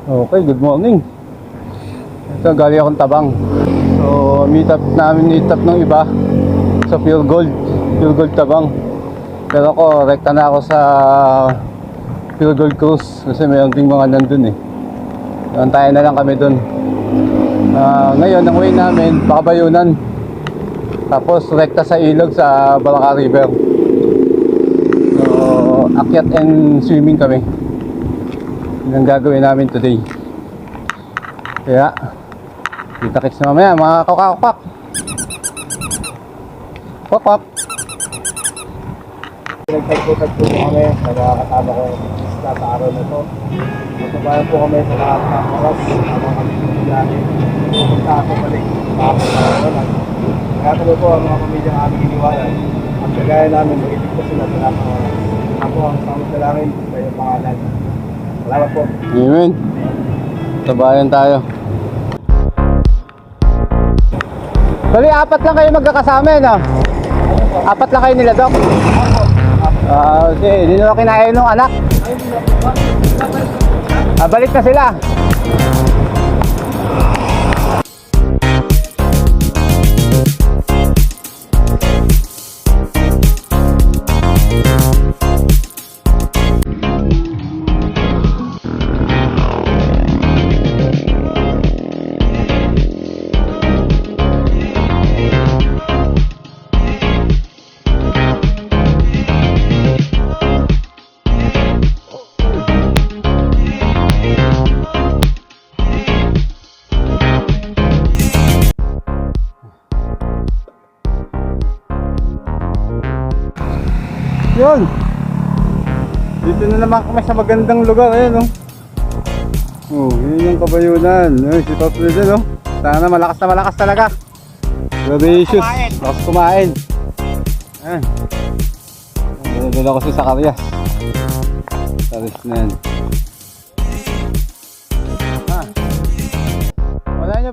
Okay, good morning. Ito, galing akong Tabang. So, meet up ng iba sa Pure Gold. Pure Gold Tabang. Pero ako, rekta na ako sa Pure Gold Cruise kasi mayroon ding mga nandun eh. Antayin na lang kami dun. Ngayon, ang way namin, Pakabayunan. Tapos, rekta sa ilog sa Baraka River. So, akyat and swimming kami. Yun ang gagawin namin today. Kaya kita-kits na mamaya mga kakakpak. Kwak-kwak. Nagtagpo-tagpo po kami, nagkakasama ko sa araw na ito. Magpapayan po kami sa lahat ng oras, habang kami pumilyahin. Pupunta ako balik, tapos sa araw. Nagkatuloy po ang mga pamilyang aming iniwanan. At kagaya namin, mag-itigpas sila sa lahat ng oras. Ako ang sama sa langit sa iyong pangalan. Salamat po. Amen. Sabayan tayo. Bali, apat lang kayo magkakasama eh, no? Apat lang kayo nila, Dok? Okay, hindi na kinain ng anak. Balik na sila. Yun. Dito na naman kami sa magandang lugar. Ayan, oh. Oh, yun yung Kabayunan. Si Top Leader, oh. Sana malakas talaga. Gracious. Lakas kumain. Ayan. Dala ko si Zacarias. Saris na yan.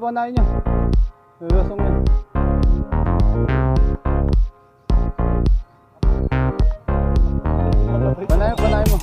Panahin nyo. Lulusong yun. Panahin mo.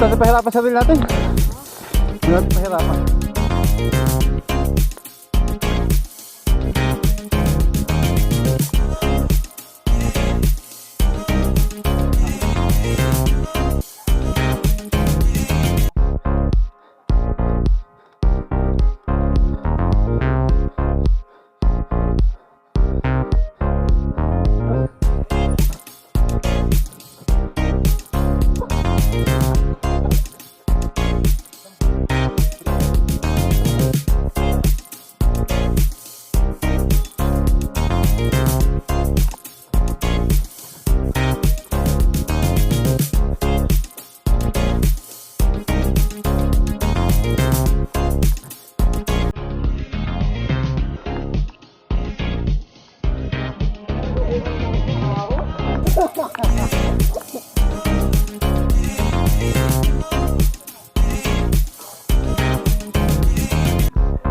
natin pahirapan sa sarili natin. Huwag natin pahirapan.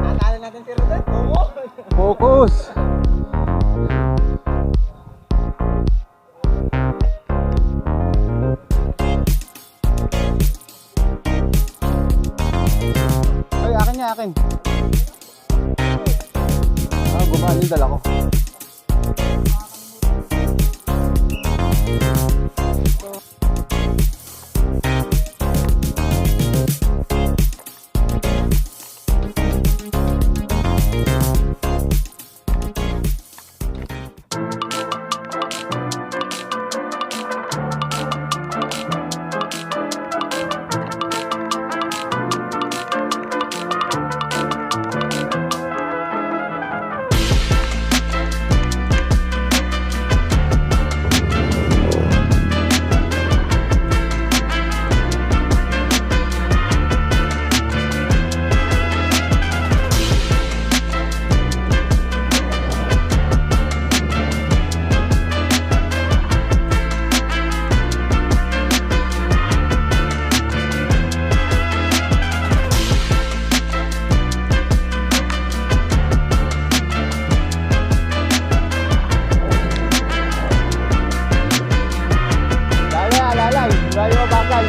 Nakakala natin si Rodet. Oo. Focus! Ay, akin niya, akin. Ah, gumaan yung dala ko. Layo bakal.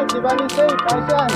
Di bali safe, ayos yan.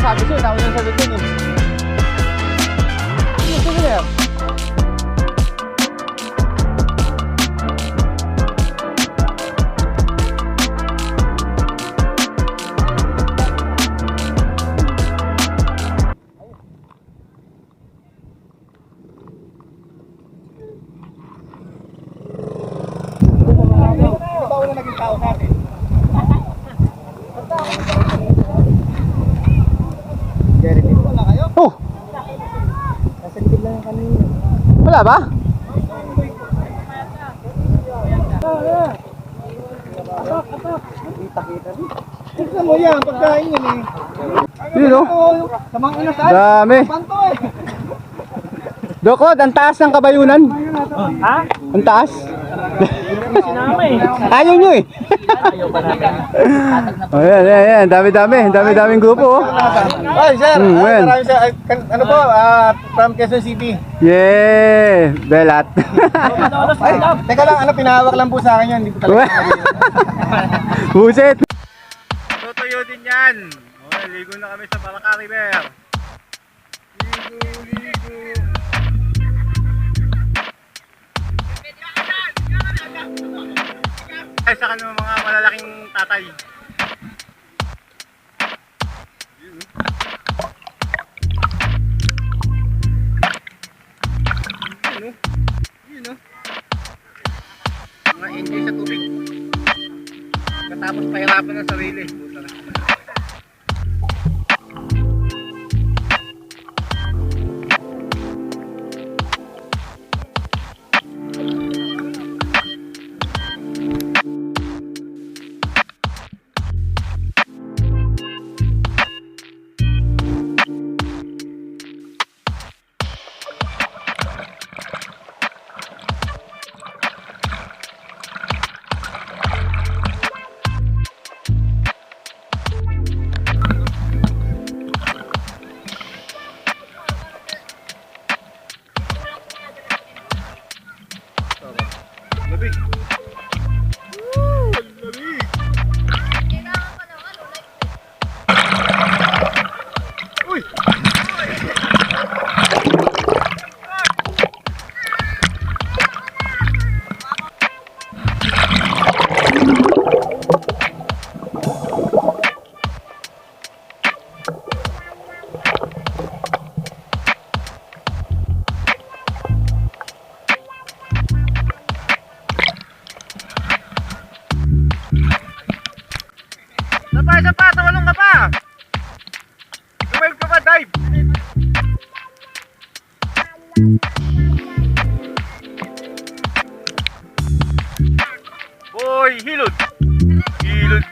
sabi sa'yo, nauna yung sagot yun eh. Yung souvenir. Ano ba wala naging tao sa atin? Jeremy, wala kayo? Oh, Nasa likod lang yung kanina. wala ba? Kita-kita rin. Tignan mo yan, pagkain yan eh. Yun oh. Sa mga inasal. Dami. Panto eh. Dokot, ang taas ng kabayunan. Ha? Ang taas. Sinama eh. Ayaw nyo eh. Oh, yan. Dami-daming grupo oh. Ay, sir. Ayan. Maraming sir. Ano po? From Quezon City. Yeah, belat. Ay, teka lang, pinahawak lang po sa akin yan. Hindi ko talaga. Buset. Tutuyo din yan. Okay, ligo na kami sa Balaca River. Ligo. Ay, sa kanong mga malalaking tatay. Yun o. Mga enjoy sa tubig. Katapos pahirapan ng sarili. Lamig. Woo! Lamig. Uy! Isa pa, tawalong ka pa. Lumayog ka pa, dive. Boy, hilod. Hilod.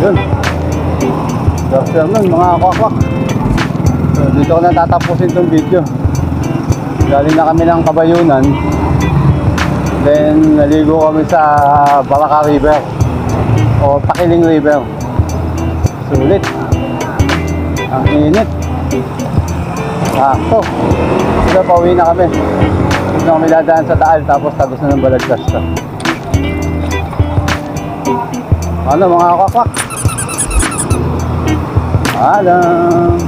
Yun. Good afternoon mga kwakwak. So, dito ko na tatapusin itong video. Galing na kami ng Kabayunan. Then naligo kami sa Balaca River o Pakiling River. Sulit. Ang init. Sakto. So, pauwi na kami. Dito na kami dadaan sa Taal tapos tagos na ng Balagtas. Ano mga kwakwak? Alam.